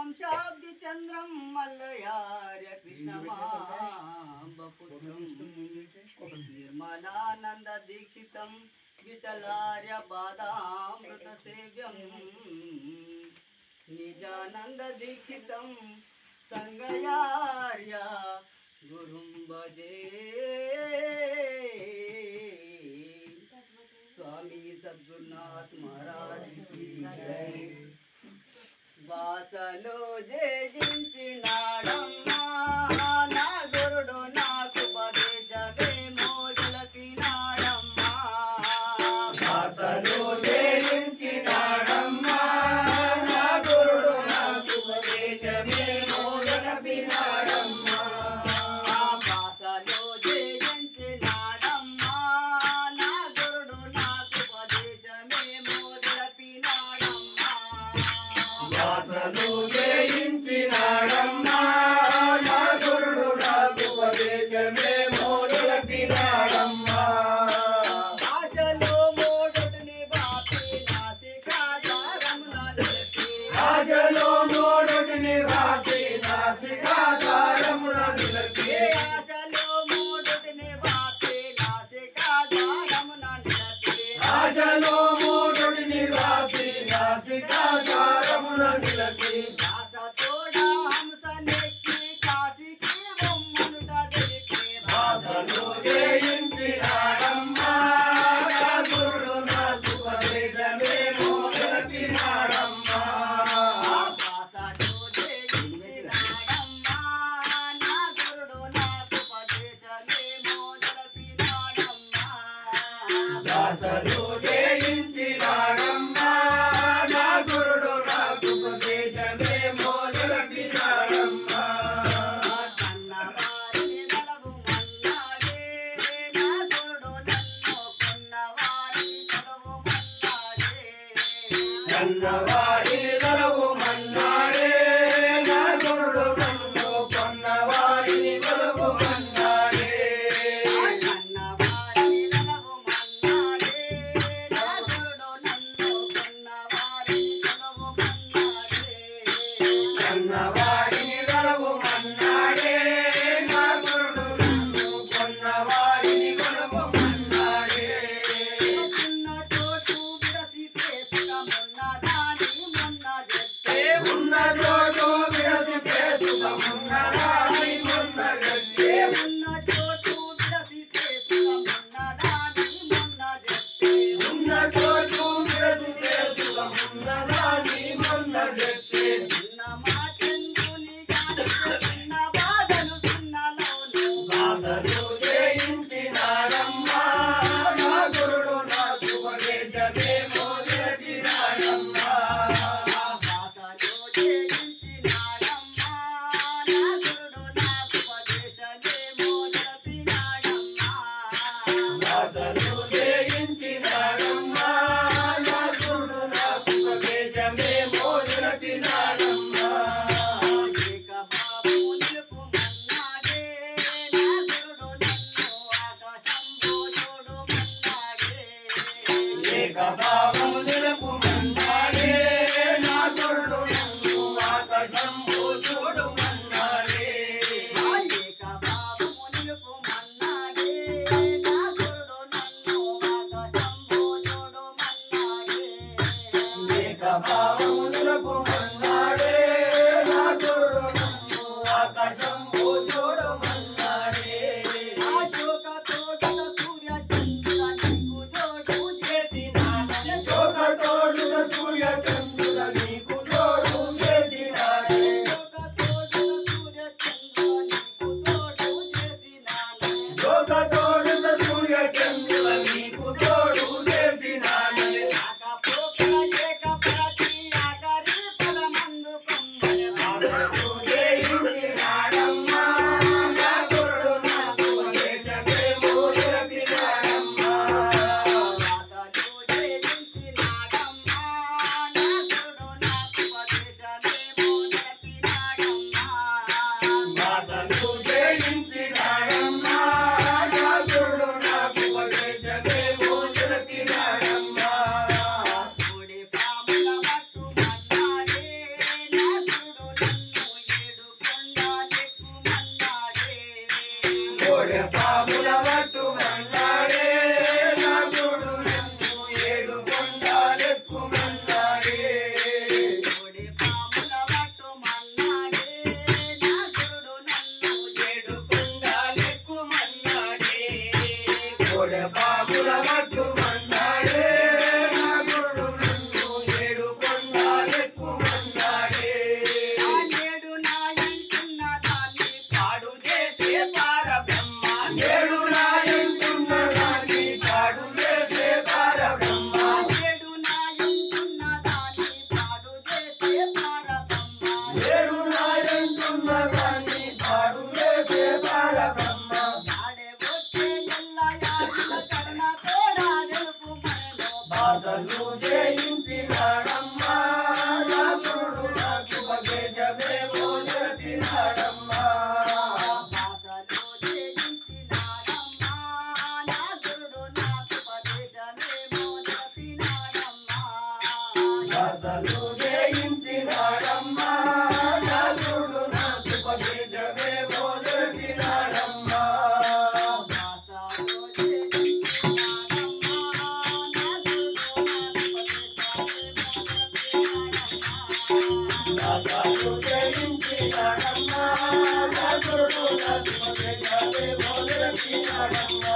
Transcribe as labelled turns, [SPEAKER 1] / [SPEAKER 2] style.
[SPEAKER 1] వంశాబ్ది చంద్రం మల్లయార్య కృష్ణమాంబపుత్రం నిర్మలానంద దీక్షితం విఠలార్య బాధామృత సేవ్యం నిజానంద దీక్షితం సంగయార్య గురుం భజే स्वामी सद्गुरुनाथ महाराज की जय वासलो जయించినాడమ్మా నా గురుడు నాకు ఉపదేశమే మోజలపినాడమ్మా
[SPEAKER 2] వాసలో జయించినాడమ్మా నా గురుడు నాకు ఉపదేశమే మోజలపినాడమ్మా
[SPEAKER 1] వాసలో జయించినాడమ్మా నా గురుడు నాకు ఉపదేశమే మోజలపినాడమ్మా
[SPEAKER 2] వాసలో జయించినాడమ్మా నా గురుడు నాకు ఉపదేశమే మోజలపినాడమ్మా
[SPEAKER 1] ఆశలో మోడుని బాపి నాసికాధారమున నిలిపి
[SPEAKER 2] ఆశలో మోడుని వాసి నాసికాధారమున నిలిపి
[SPEAKER 1] ఆశలో మోడుని బాపి నాసికాధారమున నిలిపి
[SPEAKER 2] ఆశలో మోడుని వాసి నాసికాధారమున నిలిపి
[SPEAKER 1] దాసతోడా హంస నెక్కి కాశీకి బొమ్మనుట తెలిపి
[SPEAKER 2] వాసలో జయించినాడమ్మా నా గురుడు నాకు ఉపదేశమే మోజలపినాడమ్మా
[SPEAKER 1] వాసలో జయించినాడమ్మా నా గురుడు నాకు ఉపదేశమే మోజలపినాడమ్మా
[SPEAKER 2] వాసలో జయించినాడమ్మా నా గురుడు నాకు ఉపదేశమే మోజలపినాడమ్మా
[SPEAKER 1] కన్నవారిని గలవు మన్నాడే నా గురుడు నన్ను కొన్నవారిని కొలవు మన్నాడే
[SPEAKER 2] కన్నవారిని గలవు మన్నాడే నా గురుడు నన్ను కొన్నవారిని గలవు మన్నాడే
[SPEAKER 1] కన్నవారిని గలవు మన్నాడే నా గురుడు నన్ను కొన్నవారిని కొలవు మన్నాడే
[SPEAKER 2] కన్నవారిని గలవు మన్నాడే నా గురుడు నన్ను కొన్నవారిని గలవు మన్నాడే
[SPEAKER 1] చిన్న చోటు విరసి పేసుకమున్న దాని మొన్న చెప్తే
[SPEAKER 2] ఉన్న చోటు విరసి పేసుకమున్నదాని మొన్న గట్టే
[SPEAKER 1] ఉన్న చోటు విరసి పేసుకమున్న దాని మొన్న చెప్తే
[SPEAKER 2] ఉన్న చోటు విరసి పేసుకమున్నదాని మొన్న గట్టే
[SPEAKER 1] ఉన్న మాటెందు
[SPEAKER 2] దాసలు జయించినాడమ్మా నా గురుడు నాకు ఉపదేశమే మొదటినాడమ్మా దాసలు జయించినాడమ్మా నా గురుడు నాకు ఉపదేశమే మొదటినాడమ్మా